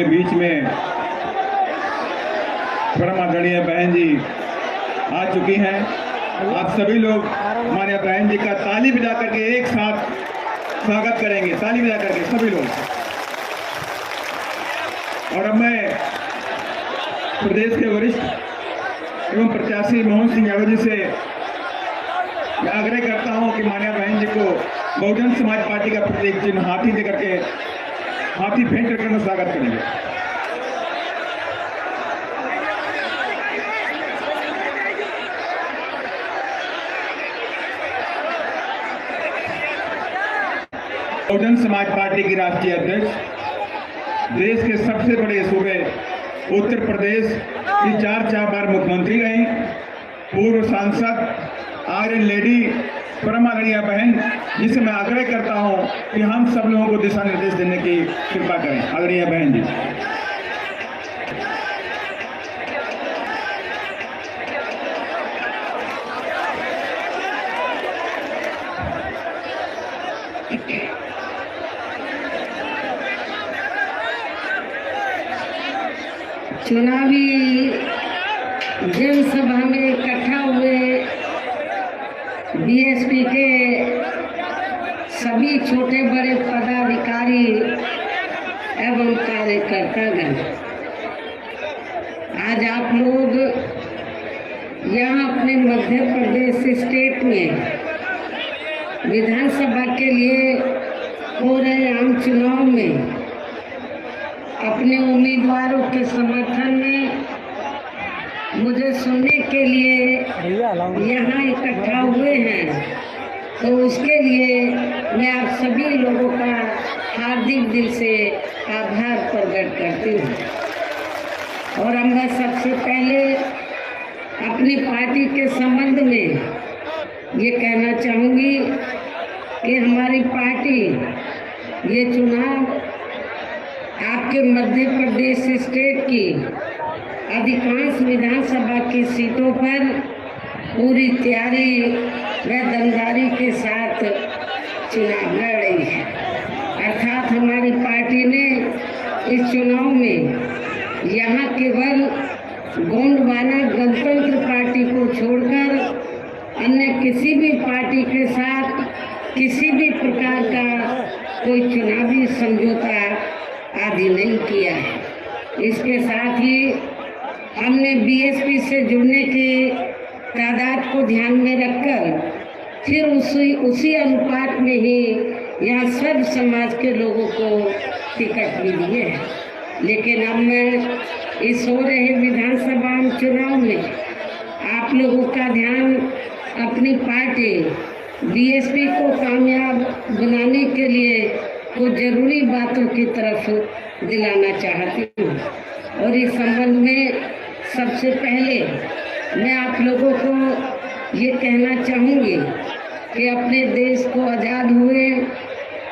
के बीच में परम आदरणीय बहन जी आ चुकी हैं। आप सभी लोग हमारे बहन जी का ताली बजा करके एक साथ स्वागत करेंगे, ताली बजा करके सभी लोग। और अब मैं प्रदेश के वरिष्ठ एवं प्रत्याशी मोहन सिंह यादव जी से आग्रह करता हूं कि माननीय बहन जी को बहुजन समाज पार्टी का प्रतीक चिन्ह हाथी देकर के हाथी भेंट करके उनका स्वागत करेंगे। बहुजन समाज पार्टी की राष्ट्रीय अध्यक्ष, देश के सबसे बड़े सूबे उत्तर प्रदेश की 4 बार मुख्यमंत्री रही, पूर्व सांसद आयरन लेडी परम आदरणीय बहन, जिसे मैं आग्रह करता हूं कि हम सब लोगों को दिशा निर्देश देने की कृपा करें। आदरणीय बहन जी। चुनावी जनसभा में इकट्ठा हुए बीएसपी के सभी छोटे बड़े पदाधिकारी एवं कार्यकर्तागण, आज आप लोग यहाँ अपने मध्य प्रदेश स्टेट में विधानसभा के लिए हो रहे आम चुनाव में अपने उम्मीदवारों के समर्थन में मुझे सुनने के लिए यहाँ इकट्ठा हुए हैं, तो उसके लिए मैं आप सभी लोगों का हार्दिक दिल से आभार प्रकट करती हूँ। और मैं सबसे पहले अपनी पार्टी के संबंध में ये कहना चाहूँगी कि हमारी पार्टी ये चुनाव आपके मध्य प्रदेश स्टेट की अधिकांश विधानसभा की सीटों पर पूरी तैयारी व दमदारी के साथ चुनाव लड़ रही है। अर्थात हमारी पार्टी ने इस चुनाव में यहाँ केवल गोंडवाना गणतंत्र पार्टी को छोड़कर अन्य किसी भी पार्टी के साथ किसी भी प्रकार का कोई चुनावी समझौता आदि नहीं किया है। इसके साथ ही हमने बीएसपी से जुड़ने की तादाद को ध्यान में रखकर फिर उसी अनुपात में ही यहाँ सब समाज के लोगों को टिकट भी दिए हैं। लेकिन अब मैं इस हो रहे विधानसभा चुनाव में आप लोगों का ध्यान अपनी पार्टी बीएसपी को कामयाब बनाने के लिए कुछ जरूरी बातों की तरफ दिलाना चाहती हूँ। और इस संबंध में सबसे पहले मैं आप लोगों को ये कहना चाहूँगी कि अपने देश को आज़ाद हुए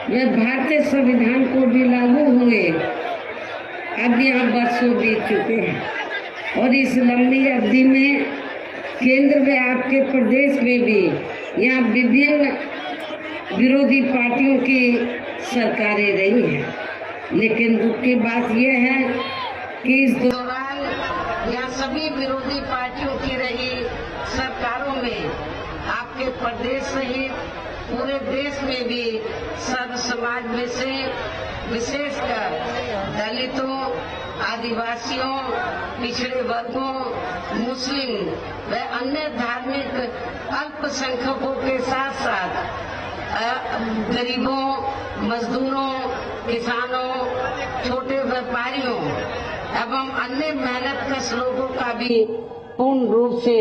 व भारतीय संविधान को भी लागू हुए अब यहाँ वर्षों बीत चुके हैं। और इस लंबी अवधि में केंद्र व आपके प्रदेश में भी यहाँ विभिन्न विरोधी पार्टियों की सरकारें रही हैं। लेकिन दुख की बात यह है कि इस दौरान यहाँ सभी विरोधी पार्टियों की रही सरकारों में आपके प्रदेश सहित पूरे देश में भी सर्व समाज में से विशेषकर दलितों, आदिवासियों, पिछड़े वर्गों, मुस्लिम व अन्य धार्मिक अल्पसंख्यकों के साथ साथ गरीबों, मजदूरों, किसानों, छोटे व्यापारियों एवं अन्य मेहनतकश लोगों का भी पूर्ण रूप से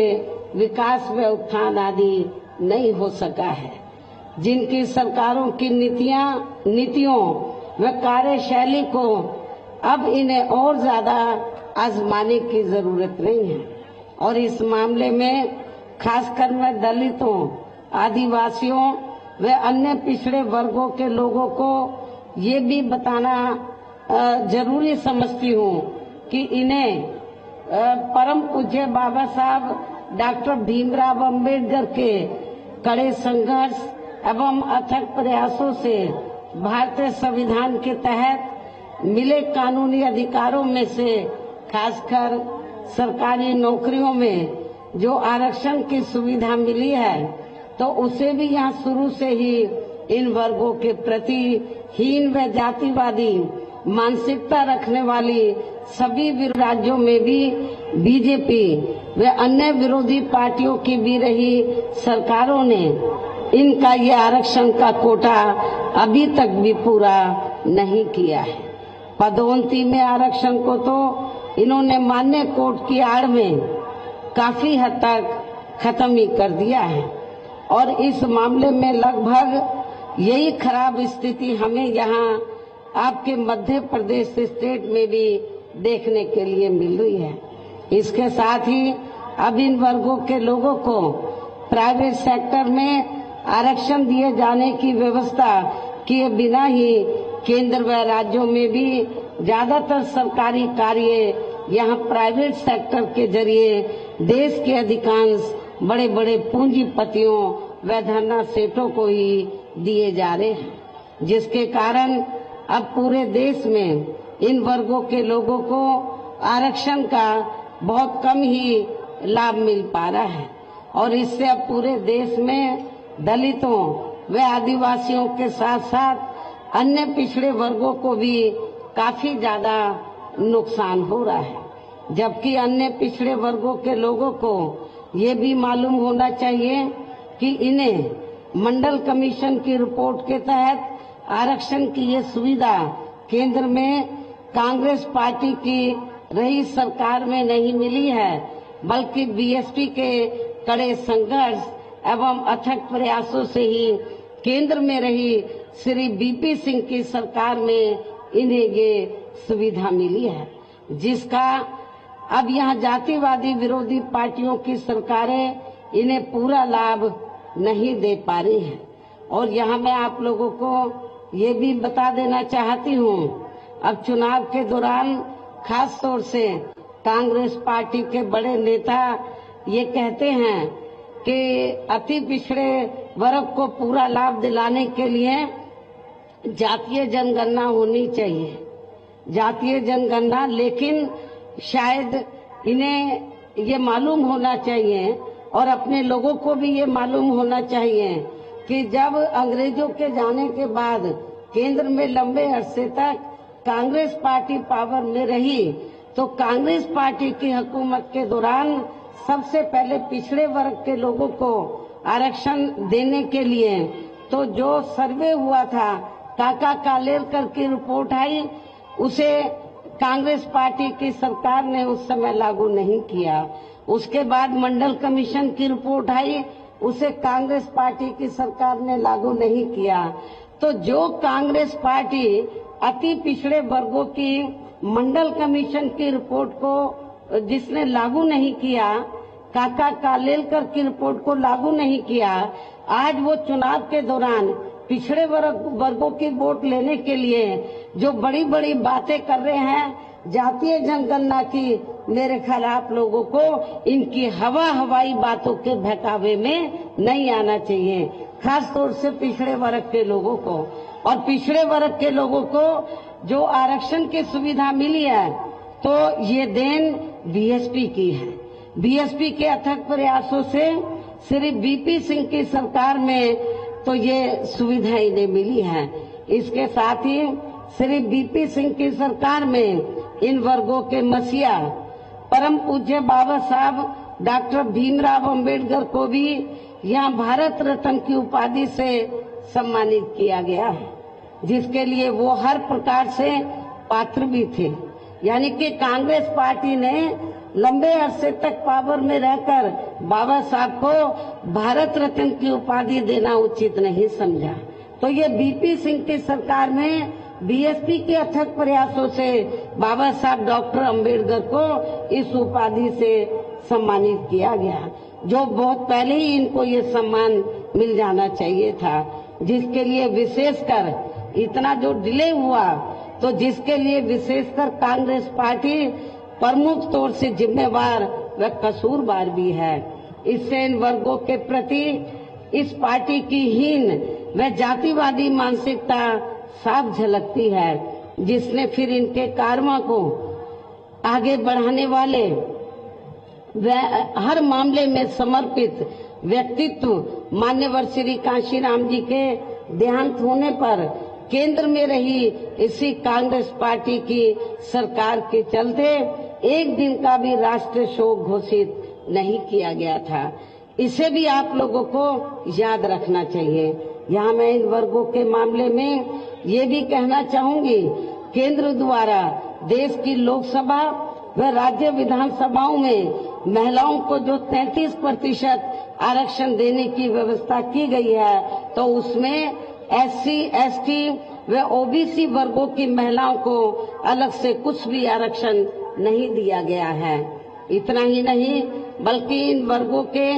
विकास व उत्थान आदि नहीं हो सका है। जिनकी सरकारों की नीतियों व कार्यशैली को अब इन्हें और ज्यादा आजमाने की जरूरत नहीं है। और इस मामले में खासकर मैं दलितों, आदिवासियों व अन्य पिछड़े वर्गों के लोगों को ये भी बताना जरूरी समझती हूँ कि इन्हें परम पूज्य बाबा साहब डॉक्टर भीमराव अंबेडकर के कड़े संघर्ष एवं अथक प्रयासों से भारतीय संविधान के तहत मिले कानूनी अधिकारों में से खासकर सरकारी नौकरियों में जो आरक्षण की सुविधा मिली है, तो उसे भी यहाँ शुरू से ही इन वर्गों के प्रति हीन व जातिवादी मानसिकता रखने वाली सभी राज्यों में भी बीजेपी व अन्य विरोधी पार्टियों की भी रही सरकारों ने इनका ये आरक्षण का कोटा अभी तक भी पूरा नहीं किया है। पदोन्नति में आरक्षण को तो इन्होंने मान्य कोर्ट की आड़ में काफी हद तक खत्म ही कर दिया है और इस मामले में लगभग यही खराब स्थिति हमें यहाँ आपके मध्य प्रदेश स्टेट में भी देखने के लिए मिल रही है। इसके साथ ही अब इन वर्गों के लोगों को प्राइवेट सेक्टर में आरक्षण दिए जाने की व्यवस्था किए बिना ही केंद्र व राज्यों में भी ज्यादातर सरकारी कार्य यहाँ प्राइवेट सेक्टर के जरिए देश के अधिकांश बड़े बड़े पूंजीपतियों व धनना सेठों को ही दिए जा रहे हैं, जिसके कारण अब पूरे देश में इन वर्गों के लोगों को आरक्षण का बहुत कम ही लाभ मिल पा रहा है और इससे अब पूरे देश में दलितों व आदिवासियों के साथ साथ अन्य पिछड़े वर्गों को भी काफी ज्यादा नुकसान हो रहा है। जबकि अन्य पिछड़े वर्गों के लोगों को ये भी मालूम होना चाहिए कि इन्हें मंडल कमीशन की रिपोर्ट के तहत आरक्षण की ये सुविधा केंद्र में कांग्रेस पार्टी की रही सरकार में नहीं मिली है, बल्कि बीएसपी के कड़े संघर्ष एवं अथक प्रयासों से ही केंद्र में रही श्री बीपी सिंह की सरकार में इन्हें ये सुविधा मिली है, जिसका अब यहाँ जातिवादी विरोधी पार्टियों की सरकारें इन्हें पूरा लाभ नहीं दे पा रही हैं। और यहाँ मैं आप लोगों को ये भी बता देना चाहती हूँ, अब चुनाव के दौरान खास तौर से कांग्रेस पार्टी के बड़े नेता ये कहते हैं कि अति पिछड़े वर्ग को पूरा लाभ दिलाने के लिए जातीय जनगणना होनी चाहिए, जातीय जनगणना। लेकिन शायद इन्हें ये मालूम होना चाहिए और अपने लोगों को भी ये मालूम होना चाहिए कि जब अंग्रेजों के जाने के बाद केंद्र में लंबे अरसे तक कांग्रेस पार्टी पावर में रही, तो कांग्रेस पार्टी की हुकूमत के दौरान सबसे पहले पिछड़े वर्ग के लोगों को आरक्षण देने के लिए तो जो सर्वे हुआ था, काका कालेलकर की रिपोर्ट आई, उसे कांग्रेस पार्टी की सरकार ने उस समय लागू नहीं किया। उसके बाद मंडल कमीशन की रिपोर्ट आई, उसे कांग्रेस पार्टी की सरकार ने लागू नहीं किया। तो जो कांग्रेस पार्टी अति पिछड़े वर्गों की मंडल कमीशन की रिपोर्ट को जिसने लागू नहीं किया, काका कालेलकर की रिपोर्ट को लागू नहीं किया, आज वो चुनाव के दौरान पिछड़े वर्गों की वोट लेने के लिए जो बड़ी बड़ी बातें कर रहे हैं जातीय जनगणना की, मेरे ख्याल आप लोगों को इनकी हवाई बातों के बहकावे में नहीं आना चाहिए, खास तौर से पिछड़े वर्ग के लोगों को। और पिछड़े वर्ग के लोगों को जो आरक्षण की सुविधा मिली है, तो ये देन बीएसपी की है। बीएसपी के अथक प्रयासों से श्री बीपी सिंह की सरकार में तो ये सुविधा इन्हें मिली है। इसके साथ ही श्री बीपी सिंह की सरकार में इन वर्गों के मसीहा परम पूज्य बाबा साहब डॉक्टर भीमराव अंबेडकर को भी यहाँ भारत रत्न की उपाधि से सम्मानित किया गया है, जिसके लिए वो हर प्रकार से पात्र भी थे। यानी कि कांग्रेस पार्टी ने लंबे अरसे तक पावर में रहकर बाबा साहब को भारत रत्न की उपाधि देना उचित नहीं समझा। तो ये बीपी सिंह की सरकार में बीएसपी के अथक प्रयासों से बाबा साहब डॉक्टर अंबेडकर को इस उपाधि से सम्मानित किया गया, जो बहुत पहले ही इनको ये सम्मान मिल जाना चाहिए था, जिसके लिए विशेषकर इतना जो डिले हुआ, तो जिसके लिए विशेषकर कांग्रेस पार्टी प्रमुख तौर से जिम्मेवार व कसूरवार भी है। इससे इन वर्गों के प्रति इस पार्टी की हीन व जातिवादी मानसिकता साफ झलकती है। जिसने फिर इनके कारवां को आगे बढ़ाने वाले हर मामले में समर्पित व्यक्तित्व मान्यवर श्री कांशीराम जी के देहांत होने पर केंद्र में रही इसी कांग्रेस पार्टी की सरकार के चलते एक दिन का भी राष्ट्रीय शोक घोषित नहीं किया गया था। इसे भी आप लोगों को याद रखना चाहिए। यहाँ मैं इन वर्गों के मामले में ये भी कहना चाहूंगी, केंद्र द्वारा देश की लोकसभा व राज्य विधानसभाओं में महिलाओं को जो 33% आरक्षण देने की व्यवस्था की गई है, तो उसमें SC, ST व OBC वर्गों की महिलाओं को अलग से कुछ भी आरक्षण नहीं दिया गया है। इतना ही नहीं, बल्कि इन वर्गों के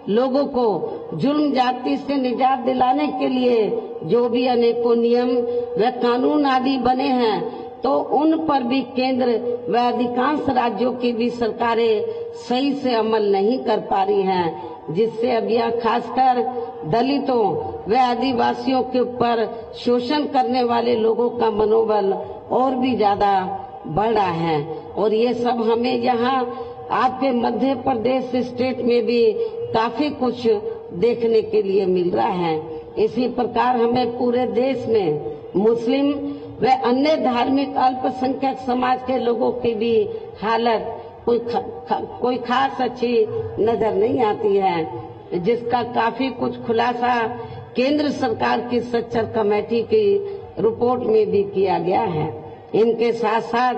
लोगों को जुल्म जाति से निजात दिलाने के लिए जो भी अनेकों नियम व कानून आदि बने हैं, तो उन पर भी केंद्र व अधिकांश राज्यों की भी सरकारें सही से अमल नहीं कर पा रही हैं, जिससे अब यह खासकर दलितों व आदिवासियों के ऊपर शोषण करने वाले लोगों का मनोबल और भी ज्यादा बढ़ रहा है। और ये सब हमें यहाँ आपके मध्य प्रदेश स्टेट में भी काफी कुछ देखने के लिए मिल रहा है। इसी प्रकार हमें पूरे देश में मुस्लिम व अन्य धार्मिक अल्पसंख्यक समाज के लोगों की भी हालत कोई खास अच्छी नजर नहीं आती है, जिसका काफी कुछ खुलासा केंद्र सरकार की सच्चर कमेटी की रिपोर्ट में भी किया गया है। इनके साथ साथ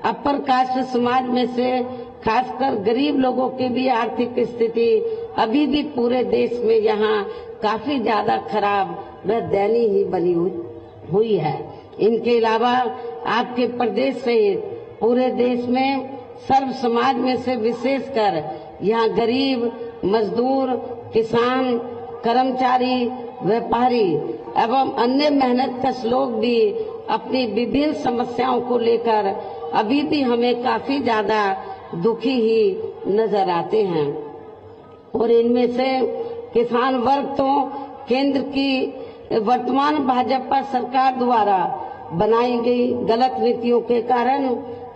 अपर कास्ट समाज में से खासकर गरीब लोगों की भी आर्थिक स्थिति अभी भी पूरे देश में यहाँ काफी ज्यादा खराब व दयनीय ही बनी हुई है। इनके अलावा आपके प्रदेश सहित पूरे देश में सर्व समाज में से विशेषकर यहाँ गरीब, मजदूर, किसान, कर्मचारी, व्यापारी एवं अन्य मेहनतकश लोग भी अपनी विभिन्न समस्याओं को लेकर अभी भी हमें काफी ज्यादा दुखी ही नजर आते हैं। और इनमें से किसान वर्ग तो केंद्र की वर्तमान भाजपा सरकार द्वारा बनाई गई गलत नीतियों के कारण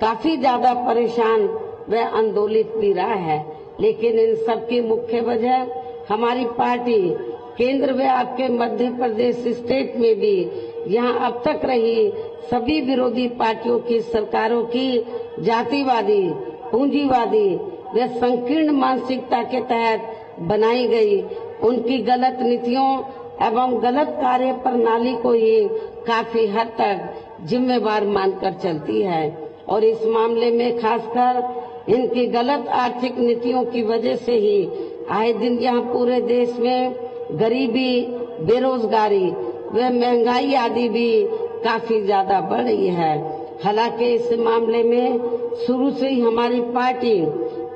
काफी ज्यादा परेशान व आंदोलित भी रहा है। लेकिन इन सब की मुख्य वजह हमारी पार्टी केंद्र व आपके मध्य प्रदेश स्टेट में भी यहाँ अब तक रही सभी विरोधी पार्टियों की सरकारों की जातिवादी, पूंजीवादी व संकीर्ण मानसिकता के तहत बनाई गई उनकी गलत नीतियों एवं गलत कार्य प्रणाली को ही काफी हद तक जिम्मेवार मानकर चलती है। और इस मामले में खासकर इनकी गलत आर्थिक नीतियों की वजह से ही आए दिन यहाँ पूरे देश में गरीबी, बेरोजगारी व महंगाई आदि भी काफी ज्यादा बढ़ रही है। हालांकि इस मामले में शुरू से ही हमारी पार्टी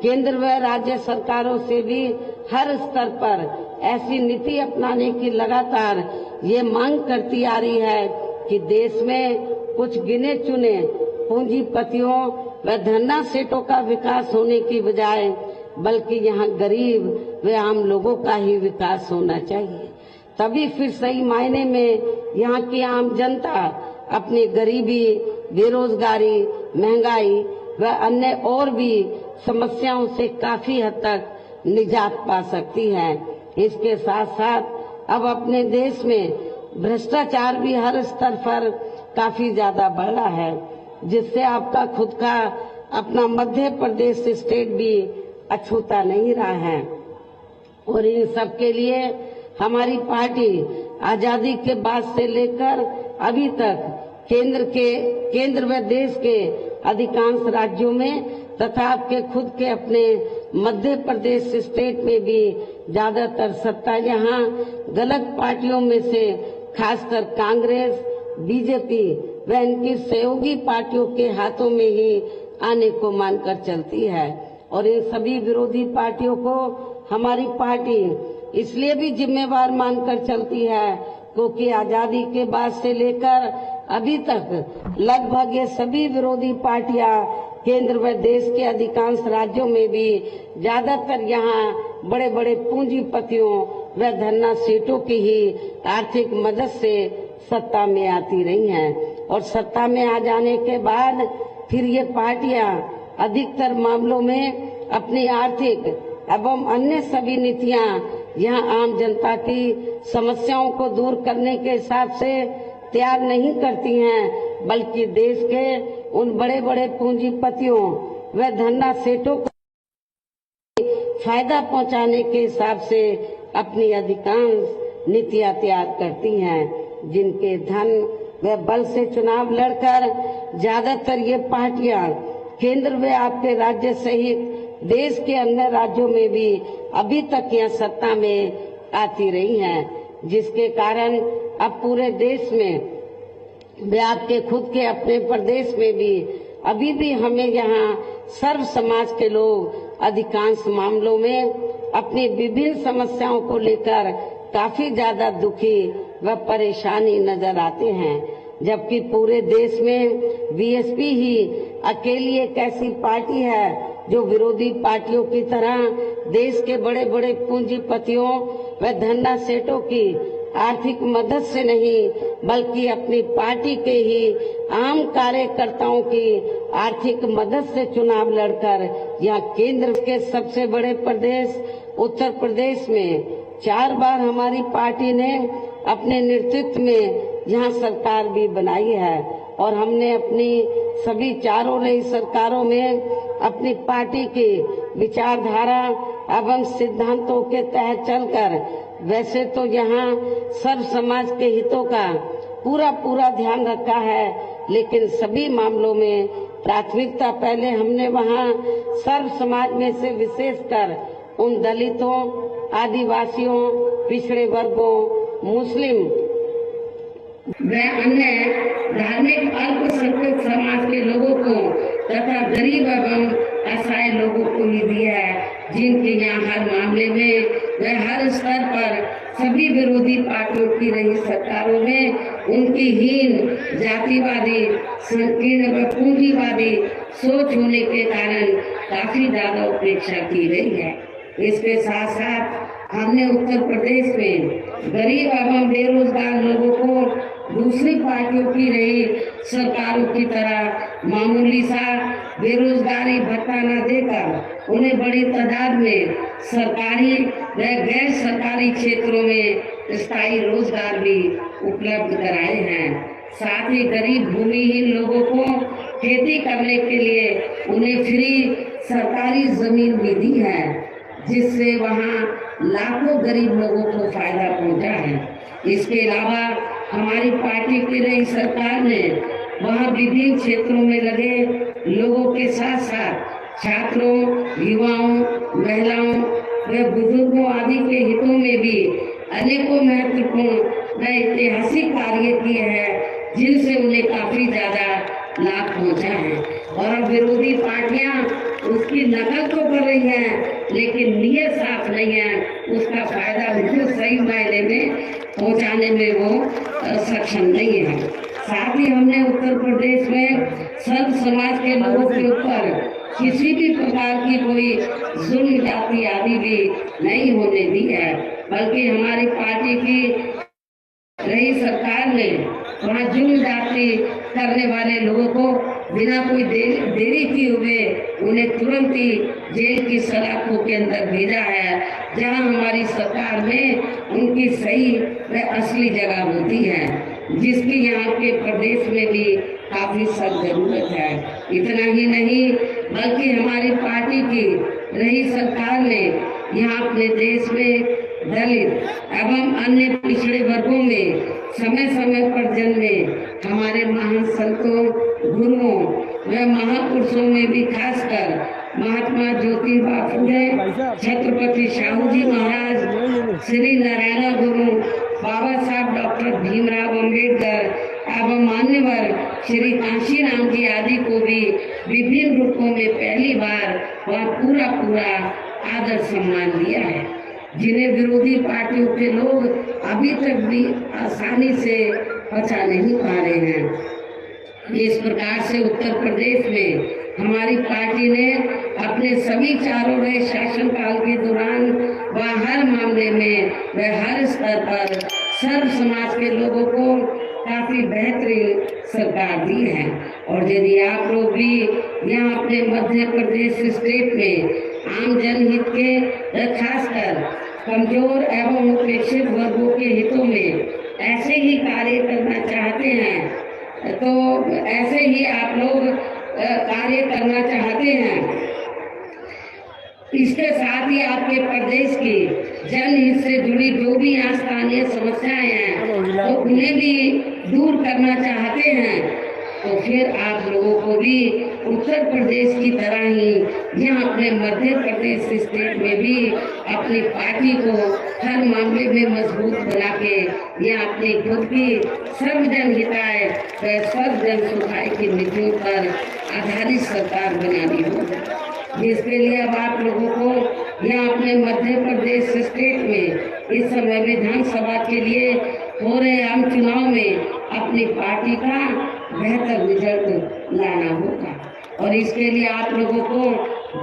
केंद्र व राज्य सरकारों से भी हर स्तर पर ऐसी नीति अपनाने की लगातार ये मांग करती आ रही है कि देश में कुछ गिने चुने पूंजीपतियों व धन्ना सेठों का विकास होने की बजाय बल्कि यहाँ गरीब व आम लोगों का ही विकास होना चाहिए। तभी फिर सही मायने में यहाँ की आम जनता अपनी गरीबी, बेरोजगारी, महंगाई व अन्य और भी समस्याओं से काफी हद तक निजात पा सकती है। इसके साथ साथ अब अपने देश में भ्रष्टाचार भी हर स्तर पर काफी ज्यादा बढ़ रहा है, जिससे आपका खुद का अपना मध्य प्रदेश स्टेट भी अछूता नहीं रहा है। और इन सब के लिए हमारी पार्टी आजादी के बाद से लेकर अभी तक केंद्र व देश के अधिकांश राज्यों में तथा आपके खुद के अपने मध्य प्रदेश स्टेट में भी ज्यादातर सत्ता यहाँ गलत पार्टियों में से खासकर कांग्रेस, बीजेपी व इनकी सहयोगी पार्टियों के हाथों में ही आने को मानकर चलती है। और इन सभी विरोधी पार्टियों को हमारी पार्टी इसलिए भी जिम्मेवार मानकर चलती है क्योंकि आजादी के बाद से लेकर अभी तक लगभग ये सभी विरोधी पार्टियां केंद्र व देश के अधिकांश राज्यों में भी ज्यादातर यहाँ बड़े बड़े पूंजीपतियों व धन्ना सेठों की ही आर्थिक मदद से सत्ता में आती रही हैं। और सत्ता में आ जाने के बाद फिर ये पार्टियां अधिकतर मामलों में अपनी आर्थिक एवं अन्य सभी नीतियां यहाँ आम जनता की समस्याओं को दूर करने के हिसाब से तैयार नहीं करती हैं, बल्कि देश के उन बड़े बड़े पूंजीपतियों व धन्ना सेठों को फायदा पहुंचाने के हिसाब से अपनी अधिकांश नीतियां तैयार करती हैं, जिनके धन व बल से चुनाव लड़कर ज्यादातर ये पार्टियां केंद्र व आपके राज्य सहित देश के अन्य राज्यों में भी अभी तक यह सत्ता में आती रही हैं, जिसके कारण अब पूरे देश में व आपके खुद के अपने प्रदेश में भी अभी भी हमें यहाँ सर्व समाज के लोग अधिकांश मामलों में अपनी विभिन्न समस्याओं को लेकर काफी ज्यादा दुखी व परेशानी नजर आते हैं, जबकि पूरे देश में बीएसपी ही अकेली एक ऐसी पार्टी है जो विरोधी पार्टियों की तरह देश के बड़े बड़े पूंजीपतियों व धन्ना सेठों की आर्थिक मदद से नहीं, बल्कि अपनी पार्टी के ही आम कार्यकर्ताओं की आर्थिक मदद से चुनाव लड़कर यहाँ केंद्र के सबसे बड़े प्रदेश उत्तर प्रदेश में 4 बार हमारी पार्टी ने अपने नेतृत्व में यहाँ सरकार भी बनाई है और हमने अपनी सभी चारों नई सरकारों में अपनी पार्टी की विचारधारा एवं सिद्धांतों के तहत चलकर वैसे तो यहाँ सर्व समाज के हितों का पूरा ध्यान रखा है, लेकिन सभी मामलों में प्राथमिकता पहले हमने वहाँ सर्व समाज में से विशेषकर उन दलितों, आदिवासियों, पिछड़े वर्गों, मुस्लिम व अन्य धार्मिक अल्पसंख्यक समाज के लोगों को तथा गरीब एवं असहाय लोगों को ही दिया है, जिनके यहाँ हर मामले में व हर स्तर पर सभी विरोधी पार्टियों की रही सरकारों में उनकी हीन, जातिवादी, संकीर्ण व पूंजीवादी सोच होने के कारण काफी ज्यादा उपेक्षा की गई है। इसके साथ साथ हमने उत्तर प्रदेश में गरीब एवं बेरोजगार लोगों को दूसरी पार्टियों की रही सरकारों की तरह मामूली सा बेरोजगारी भत्ता न देकर उन्हें बड़ी तादाद में सरकारी व गैर सरकारी क्षेत्रों में स्थायी रोजगार भी उपलब्ध कराए हैं। साथ ही गरीब भूमिहीन लोगों को खेती करने के लिए उन्हें फ्री सरकारी जमीन भी दी है, जिससे वहाँ लाखों गरीब लोगों को फायदा पहुँचा है। इसके अलावा हमारी पार्टी की नई सरकार ने वहाँ विभिन्न क्षेत्रों में लगे लोगों के साथ साथ छात्रों, युवाओं, महिलाओं व बुजुर्गों आदि के हितों में भी अनेकों महत्वपूर्ण व ऐतिहासिक कार्य किए हैं, जिनसे उन्हें काफी ज्यादा लाभ पहुंचा है। और अब विरोधी पार्टियां उसकी नकल तो कर रही हैं, लेकिन नीयत साफ नहीं है, उसका फायदा उनको सही मायने में पहुंचाने में वो सक्षम नहीं है। साथ ही हमने उत्तर प्रदेश में सर्व समाज के लोगों के ऊपर किसी भी प्रकार की कोई जुल्म जाति आदि भी नहीं होने दी है, बल्कि हमारी पार्टी की रही सरकार ने वहाँ जुल्म जाति करने वाले लोगों को बिना कोई देरी किए हुए उन्हें तुरंत ही जेल की सलाखों के अंदर भेजा है, जहां हमारी सरकार में उनकी सही व असली जगह होती है, जिसकी यहाँ के प्रदेश में भी काफी सख्त जरूरत है। इतना ही नहीं, बल्कि हमारी पार्टी की रही सरकार ने यहाँ अपने देश में दलित एवं अन्य पिछड़े वर्गों में समय समय पर जन्मे हमारे महान संतों, गुरुओं व महापुरुषों में भी खासकर महात्मा ज्योतिबा फुले, छत्रपति शाहू जी महाराज, श्री नारायण गुरु, बाबा साहब डॉक्टर भीमराव अम्बेडकर एवं मान्यवर श्री कांशीराम जी आदि को भी विभिन्न रूपों में पहली बार वह पूरा आदर सम्मान दिया है, जिन्हें विरोधी पार्टियों के लोग अभी तक भी आसानी से पचा नहीं पा रहे हैं। इस प्रकार से उत्तर प्रदेश में हमारी पार्टी ने अपने सभी चारों रहे शासनकाल के दौरान व हर मामले में व हर स्तर पर सर्व समाज के लोगों को काफी बेहतरीन सरकार दी है। और यदि आप लोग भी यहाँ अपने मध्य प्रदेश स्टेट में आम जनहित के खासकर कमजोर एवं उपेक्षित वर्गों के हितों में ऐसे ही कार्य करना चाहते हैं तो ऐसे ही आप लोग कार्य करना चाहते हैं। इसके साथ ही आपके प्रदेश की जनहित से जुड़ी जो भी यहाँ स्थानीय समस्याएं हैं तो उन्हें भी दूर करना चाहते हैं तो फिर आप लोगों को भी उत्तर प्रदेश की तरह ही यहाँ अपने मध्य प्रदेश स्टेट में भी अपनी पार्टी को हर मामले में मजबूत बना के यहाँ अपनी खुद की सर्वजन हिताय व सर्वजन सुखाय की नीतियों पर आधारित सरकार बनानी होगी। जिसके लिए अब आप लोगों को यहाँ अपने मध्य प्रदेश स्टेट में इस समय विधानसभा के लिए हो रहे आम चुनाव में अपनी पार्टी का बेहतर रिजल्ट लाना होगा। और इसके लिए आप लोगों को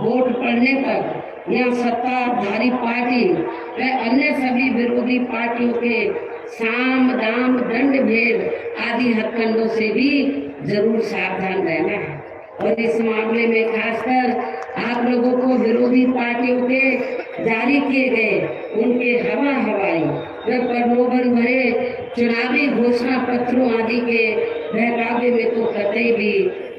वोट पड़ने तक यहाँ सत्ताधारी पार्टी व अन्य सभी विरोधी पार्टियों के साम दाम दंड भेद आदि हथकंडों से भी जरूर सावधान रहना है। और इस मामले में खासकर आप लोगों को विरोधी पार्टियों के जारी किए गए उनके हवाई व प्रलोभन भरे चुनावी घोषणा पत्रों आदि के बहकावे में तो कतई भी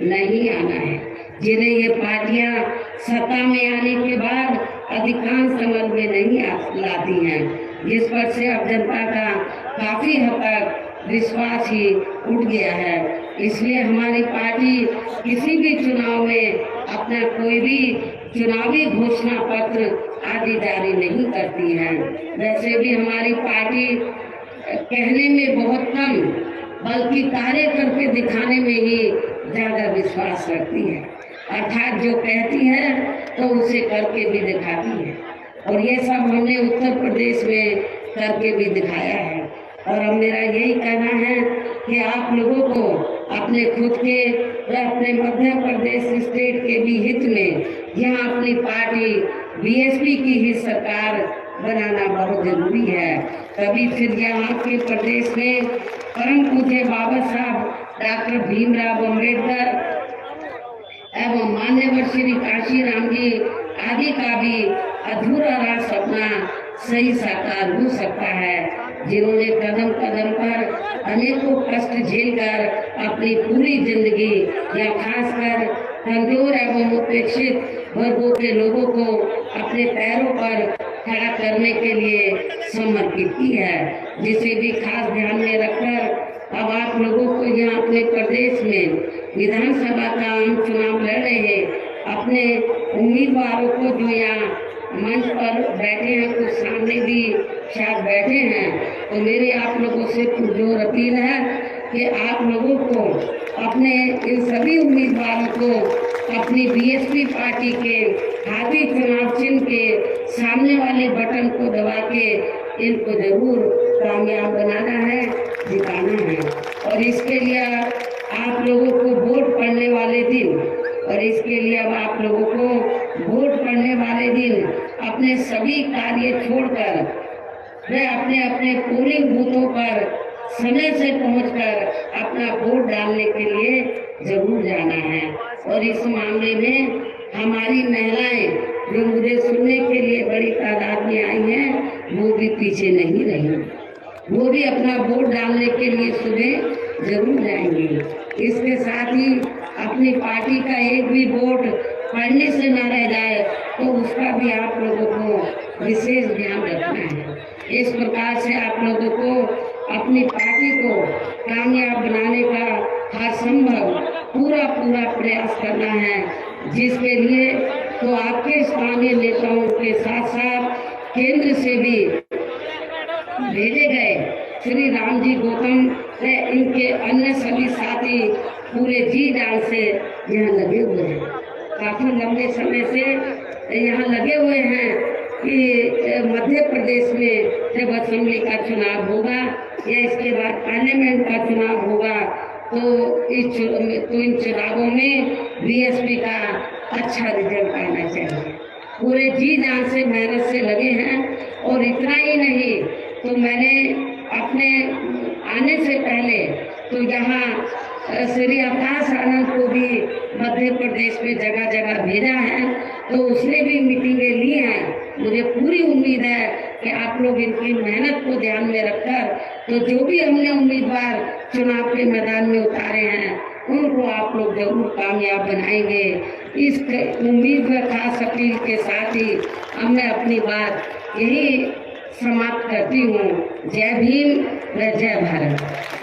नहीं आना है। जिन्हें ये पार्टियां सत्ता में आने के बाद अधिकांश अमल में नहीं लाती हैं, जिस पर से अब जनता का काफी हद तक विश्वास ही उठ गया है। इसलिए हमारी पार्टी किसी भी चुनाव में अपना कोई भी चुनावी घोषणा पत्र आदि जारी नहीं करती है। वैसे भी हमारी पार्टी कहने में बहुत कम बल्कि कार्य करके दिखाने में ही ज्यादा विश्वास रखती है। अर्थात जो कहती है तो उसे करके भी दिखाती है। और ये सब हमने उत्तर प्रदेश में करके भी दिखाया है। और अब मेरा यही कहना है कि आप लोगों को अपने खुद के व अपने मध्य प्रदेश स्टेट के भी हित में यहाँ अपनी पार्टी बीएसपी की ही सरकार बनाना बहुत जरूरी है। तभी फिर यहाँ के प्रदेश में परम पूज्य बाबा साहब डॉक्टर भीमराव अम्बेडकर एवं मान्यवर श्री काशीराम जी आदि का भी अधूरा रहा सपना सही साकार हो सकता है, जिन्होंने कदम कदम पर अनेकों कष्ट झेलकर अपनी पूरी जिंदगी या खासकर कमजोर एवं उपेक्षित वर्गों के लोगों को अपने पैरों पर खड़ा करने के लिए समर्पित की है। जिसे भी खास ध्यान में रखकर अब आप लोगों को यहाँ अपने प्रदेश में विधानसभा का आम चुनाव लड़ रहे अपने उम्मीदवारों को जो यहाँ मंच पर बैठे हैं, कुछ सामने भी शायद बैठे हैं, तो मेरे आप लोगों से पुरजोर अपील है कि आप लोगों को अपने इन सभी उम्मीदवारों को अपनी बीएसपी पार्टी के हाथी चुनाव चिन्ह के सामने वाले बटन को दबा के इनको जरूर कामयाब बनाना है, जिताना है। और इसके लिए आप लोगों को वोट पड़ने वाले दिन अब आप लोगों को वोट पड़ने वाले दिन अपने सभी कार्य छोड़कर वे अपने अपने पोलिंग बूथों पर समय से पहुंचकर अपना वोट डालने के लिए जरूर जाना है। और इस मामले में हमारी महिलाएं जो मुझे सुनने के लिए बड़ी तादाद में आई हैं, वो भी पीछे नहीं रही, वो भी अपना वोट डालने के लिए सुबह जरूर जाएंगी। इसके साथ ही अपनी पार्टी का एक भी वोट पड़ने से न रह जाए तो उसका भी आप लोगों को विशेष ध्यान रखना है। इस प्रकार से आप लोगों को अपनी पार्टी को कामयाब बनाने का हर संभव पूरा प्रयास करना है, जिसके लिए तो आपके स्थानीय नेताओं के साथ साथ केंद्र से भी भेजे गए श्री राम जी गौतम व इनके अन्य सभी साथी पूरे जी जान से यहाँ लगे हुए हैं। काफी लंबे समय से यहाँ लगे हुए हैं कि मध्य प्रदेश में जब असेंबली का चुनाव होगा या इसके बाद पार्लियामेंट का चुनाव होगा तो इन चुनावों में बीएसपी का अच्छा रिजल्ट आना चाहिए। पूरे जी जान से मेहनत से लगे हैं। और इतना ही नहीं तो मैंने अपने आने से पहले तो यहाँ श्री आकाश आनंद को भी मध्य प्रदेश में जगह जगह भेजा है, तो उसने भी मीटिंगें ली हैं। मुझे पूरी उम्मीद है कि आप लोग इनकी मेहनत को ध्यान में रखकर तो जो भी हमने उम्मीदवार चुनाव के मैदान में उतारे हैं उनको आप लोग जरूर कामयाब बनाएंगे। इस उम्मीद व खास अपील के साथ ही अब मैं अपनी बात यही समाप्त करती हूँ। जय भीम व जय भारत।